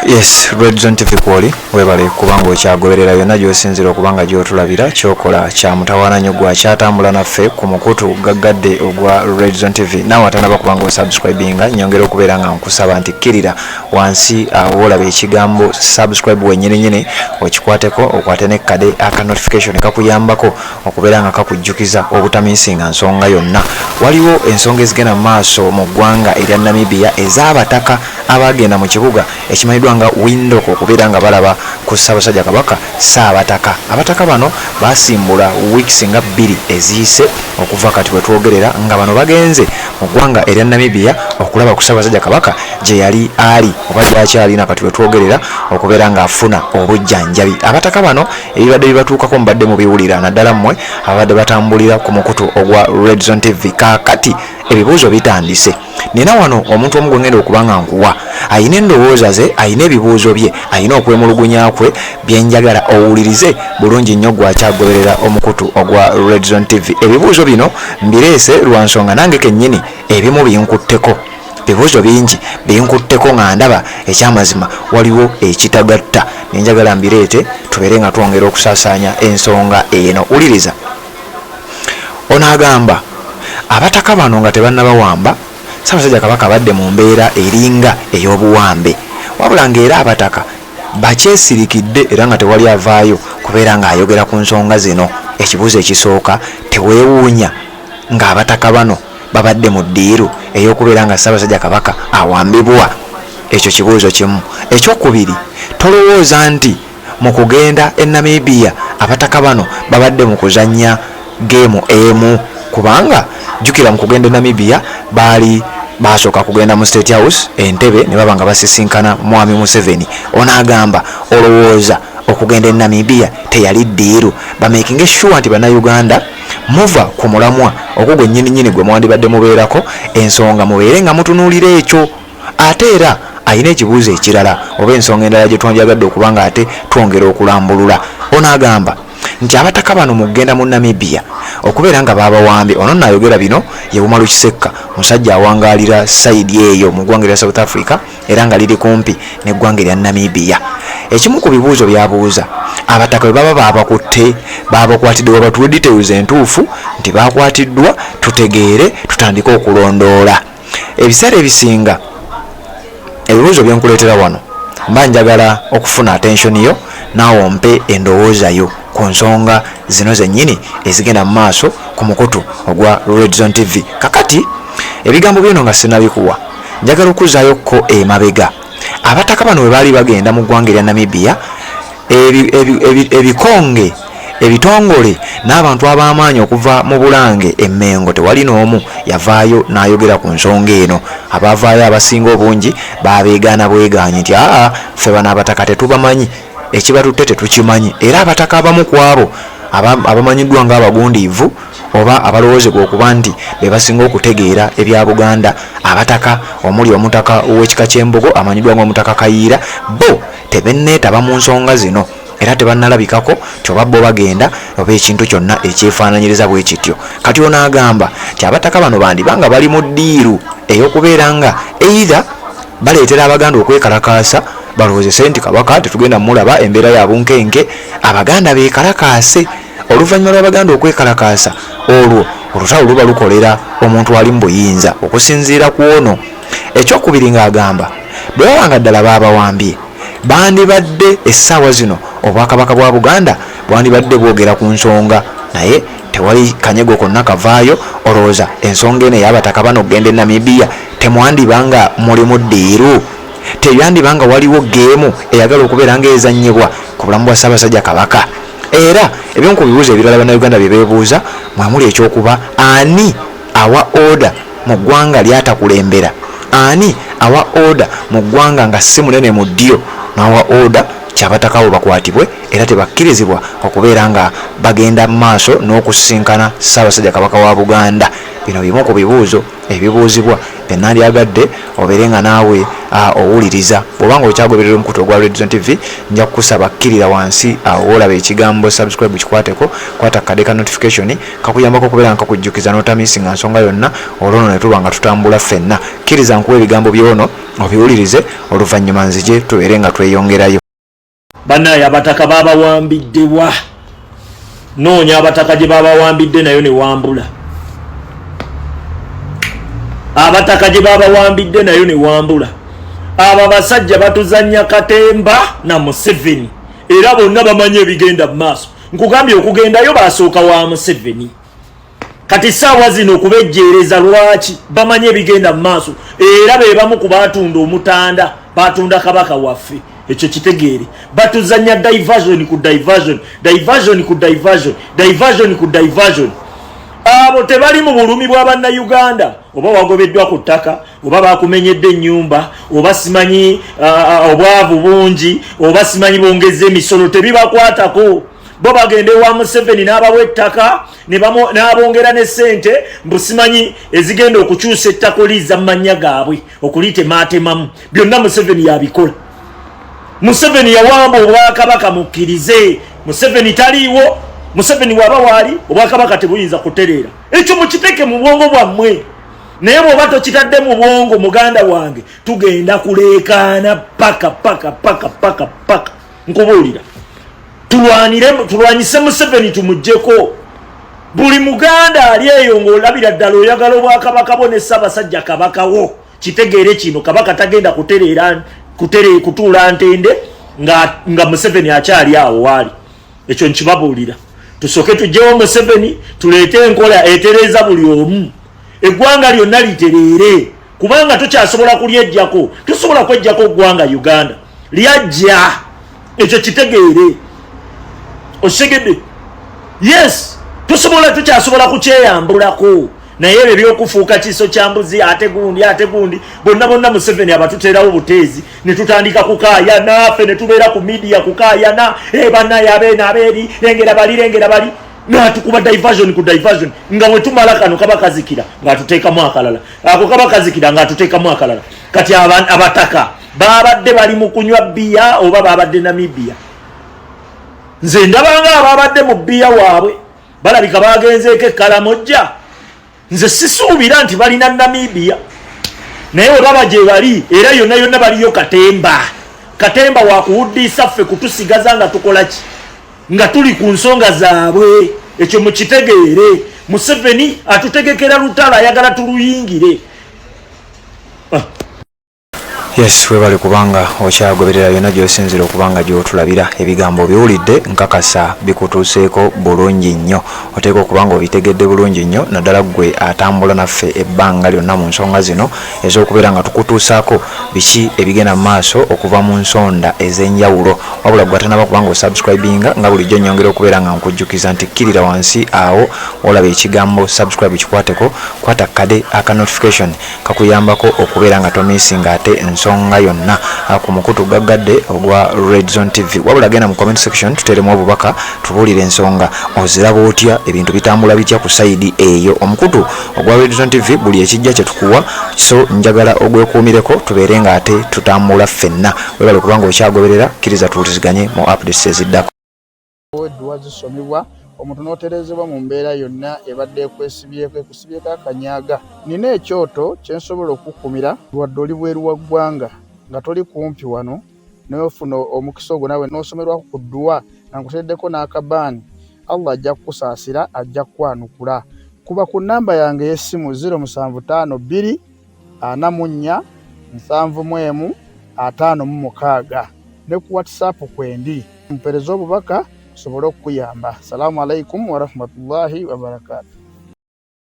Yes, Red Zone TV kwoli webale kubanga okyagoberera yonna gy'osinzira okubanga gy'otulabira kyokola kya mutawaana nnyo gwa kyatambula naffe ku mukutu gaggadde ogwa Red Zone TV. Naawe atanaba kubanga osubscribinga nyongera okubeera nga nkusaba nti kkirira wansi awo olaba ekigambo subscribe wennyini okikwateko okwate nekkade aka notification kakuyambako okubeera nga kakujjukiza obutamisinga nsonga yonna. Waliwo ensonga ezigenda mu maaso mu ggwanga erya Namibia ez'abataka abagenda mu kibuga ekimanyiddwa nga Windhoek okubeera nga balaba ku Ssaabasajja Kabaka Ssaabataka. Abataka bano basimbula weeks nga 2 eziyise okuva kati bwe twogerera nga bano bagenze mu ggwanga erya Namibia okulaba ku Ssaabasajja Kabaka gye yali ali oba gy'akyali na kati bwe twogerera okubeera nga afuna obujjanjabi. Abataka bano ebibadde bibatuukako mubadde mubiwulira naddala mmwe abadde batambulira ku mukutu ogwa Red Zone TV. Kaakati ebibuuzo bitandise. Nina wano omuntu omu gwe ngenda okuba nga nkuwa ayina endowooza ze, ayina ebibuuzo bye, ayina okwemulugunya kwe byenjagala owulirize bulungi nnyo gwakyagoberera omukutu ogwa Red Zone TV. Ebibuuzo bino mbireese lwa nsonga nange kennyini ebimu binkutteko, bibuuzo bingi binkutteko nga ndaba ekyamazima waliwo ekitagatta nenjagala mbireete tubeere nga twongera okusaasaanya ensonga eno. Wuliriza, onaagamba abataka bano nga tebannabawamba Ssaabasajja Kabaka abadde mu mbeera eringa ey'obuwambe, wabula ng'era abataka bakyesirikidde era nga tewali avaayo kubeera ng'ayogera ku nsonga zino. Ekibuuzo ekisooka, teweewuunya ng'abataka bano babadde mu ddiiru ey'okubeera nga Ssaabasajja Kabaka awambibwa? Ekyo kibuuzo kimu. Ekyokubiri, tolowooza nti mu kugenda e Namibia abataka bano babadde mu kuzannya geemu emu? Kubanga jjukira mu kugenda e Namibia basooka kugenda mu State House Entebbe ne baba nga basisinkana Mwami Museveni. Onaagamba olowooza okugenda e Namibia teyali ddiiru? Bamaking sure nti bannayuganda muva ku mulamwa ogwo nnyini gwe mwandibadde mubeerako ensonga mubeere nga mutunuulira ekyo. Ate era ayina ekibuuzo ekirala oba ensonga endala gye twandyagadde okuba nga ate twongera okulambulula. Onaagamba nti abataka bano mu kugenda mu Namibia okubeera nga babawambye, ono naayogera bino ye Bumalu Kisekka, musajja awangaalira sayidi eyo mu ggwanga erya South Africa era nga liri kumpi n'eggwanga erya Namibia. Ekimu ku bibuuzo byabuuza, abataka bwe baba babakutte babakwatiddwa batuwe details entuufu nti bakwatiddwa tutegeere tutandike okulondoola. Ebiseera ebisinga ebibuuzo byenkuleetera wano mba njagala okufuna attention yo naawe ompe endowooza yo ku nsonga zino zennyini ezigenda mu maaso ku mukutu ogwa Red Zone TV. Kakati ebigambo bino nga sinabikuwa njagala okuzaayokko emabega. Abataka bano bwe baali bagenda mu ggwanga erya Namibia, ebikonge ebitongole n'abantu ab'amaanyi okuva mu Bulange Emmengo tewali n'omu yavaayo n'ayogera ku nsonga eno. Abavaayo abasinga obungi babeegaana bwegaanyi nti ffe bano abataka tetubamanyi, ekibatutte tetukimanyi. Era abataka abamu ku abo abamanyiddwa ng'abagundiivu oba abalowoozebwa okuba nti be basinga okutegeera ebya Buganda, abataka omuli omutaka w'ekika ky'Embogo amanyiddwa ng'omutaka Kayiira, bo tebenneetaba mu nsonga zino era tebannalabikako kyoba bo bagenda oba ekintu kyonna ekyefaananyiriza bwe kityo. Kati onaagamba nti abataka bano bandibanga bali mu ddiiru ey'okubeera nga either baleetera Abaganda okwekalakaasa balowoozese nti Kabaka tetugenda mulaba embeera ya bunkenke, Abaganda beekalakaase. Oluvannyuma lw'Abaganda okwekalakaasa olwo olutalo luba lukolera omuntu ali mu buyinza okusinziira ku ono. Ekyokubiri ng'agamba bwe babanga ddala baabawambye bandibadde essaawa zino Obwakabaka bwa Buganda bwandibadde bwogera ku nsonga, naye tewali kanyego konna kavaayo. Olowooza ensonga eno ey'abataka bano okugenda e Namibia temwandibanga muli mu ddiiru? Tebyandibanga waliwo geemu eyagala okubeera ng'ezannyibwa ku bulamu bwa Ssaabasajja Kabaka? Era ebimu ku bibuuzo ebirala bannayuganda bye beebuuza mwamuli ekyokuba ani awa oda mu ggwanga lyatakulembera? Ani awa oda mu ggwanga nga si munene mu ddyo n'awa oda kyabataka abo bakwatibwe era tebakkirizibwa okubeera nga bagenda mu maaso n'okusisinkana Ssaabasajja Kabaka wa Buganda? Bino bimu ku bibuuzo ebibuuzibwa penandyagadde oberenga naawe owuliriza. Bwobanga okyagoberera omukutu ogwa Red Zone TV nja kukusaba kkirira wansi olaba ekigambo subscribe kikwateko, kwata kade ka notification kakuyambako okubeera nga kakujjukiza n'otamisinga nsonga yonna olwono ne tuba nga tutambula ffenna. Kkiriza nkuwa ebigambo byono obiwulirize oluvannyuma nzije tubeere nga tweyongerayo. Bannaye abataka babawambiddewa, noonya abataka gye babawambidde nayo ne wambula. Abataka gye babawambidde nayo ne wambula. Abo abasajja batuzanya Katemba na Museveni era bonna bamanye ebigenda mu maaso. Nkugambye okugendayo basooka wa Museveni. Kati saawa zino okubejjeereza lwaki bamanye ebigenda mu maaso era be bamu ku baatunda omutanda, baatunda kabaka waffe. Ekyo kitegeere. Batuzanya diversion ku diversion, diversion ku diversion, diversion ku diversion. Abo tebali mu bulumi bwa bannayuganda. Oba wagobeddwa ku ttaka, oba bakumenyedde ennyumba, oba simanyi obwavu bungi, oba simanyi bongezza emisolo, tebibakwatako. Bo bagende wa Museveni n'abawa ettaka n'abongera ne ssente mbusimanyi ezigenda okukyusa ettaka liza mu mannya gaabwe okulitematemamu. Byonna Museveni yabikola. Museveni yawamba obwakabaka mukkirize. Museveni taliiwo. Museveni waba waali obwakabaka tebuyinza kutereera. Ekyo mukiteke mu bwongo bwammwe. Naye bw'oba tokitadde mu bwongo muganda wange tugenda kuleekaana paka. Nkubuulira. Tulwanyise Museveni tumuggyeko. Buli muganda ali eyo ng'olabira ddala oyagala obwakabaka bo ne Ssaabasajja kabaka wo. Kitegeere kino kabaka tagenda kutuula ntende nga Museveni akyali awo waali. Ekyo nkibabuulira. Tusooke tugyewo Museveni tuleete enkola etereeza buli omu. Eggwanga lyonna litereere kubanga tukyasobola kulyejjako. Tusobola kwejjako eggwanga Uganda lyajja. Ekyo kitegeere. Osegedde. Yes, tukyasobola kukyeyambulako. Naye ebyo by'okufuuka kiso kya mbuzi ate gundi bonna Museveni abatuterawo buteezi ne tutandika kukaaya naffe ne tubeera ku media kukaayana bannaye abeeri lengera bali n'atukuba diversion ku diversion nga bwe tumala kano kabakazikira ng'atuteekamu akalala, ako kabakazikira ng'atuteekamu akalala. Kati abataka babadde bali mu kunywa bbiya oba babadde Namibia. Nze ndabanga ababadde mu bbiya waabwe balabika bagenzeeko ekkalamojja. Nze sisuubira nti balina Namibia. Naye olaba gye bali era yonna baliyo Katemba wakuwuddiisa ffe kutusigaza nga tukola ki? Nga tuli ku nsonga zaabwe. Ekyo mukitegeere. Museveni atutegekera lutalo ayagala tuluyingire. Yes, webali kubanga okyagoberera byonna gy'osinzira okubanga gy'otulabira. Ebigambo biwulidde nkakasa bikutuuseeko bulungi nnyo. Oteeka okubanga obitegedde bulungi nnyo naddala ggwe atambula naffe ebbanga lyonna mu nsonga zino ez'okubeera nga tukutuusaako biki ebigenda mu maaso okuva mu nsonda ez'enjawulo. Wabula ggwe atanaba kubanga osubscribinga nga bulijjo nnyongera okubeera nga nkujjukiza nti kkirira wansi awo olaba ekigambo subscribe kikwateko, kwata kade aka notification kakuyambako okubeera nga tomisinga ate nsonga yonna ku mukutu gaggadde ogwa Red Zone TV. Wabula genda mu comment section tuteremu obubaka tubuulire ensonga oziraba otya, ebintu bitambula bitya ku sayidi eyo. Omukutu ogwa Red Zone TV buli ekijja kye tukuwa so njagala ogwekuumireko tubeere nga ate tutambula ffenna. Webale kubanga okyagoberera kkiriza tuwuliziganye mu updates eziddako. Edduwa zisomebwa omuntu n'oterezebwa mu mbeera yonna ebadde ekusibyeko akanyaaga. Nina ekyoto kye nsobola okukumira wadde oli bweru wa ggwanga nga toli kumpi wano n'ofuna omukisa ogwo nawe n'osomerwako ku dduwa nga nkuteddeko n'akabaani. Allah ajja kukusaasira, ajja kukwanukula. Kuba ku nnamba yange y'essimu 075 2 44 751 ne ku WhatsApp kwendi mpereza obubaka sobolo kuyamba. Assalamu alaikum wa rahmatullahi wa barakatuh.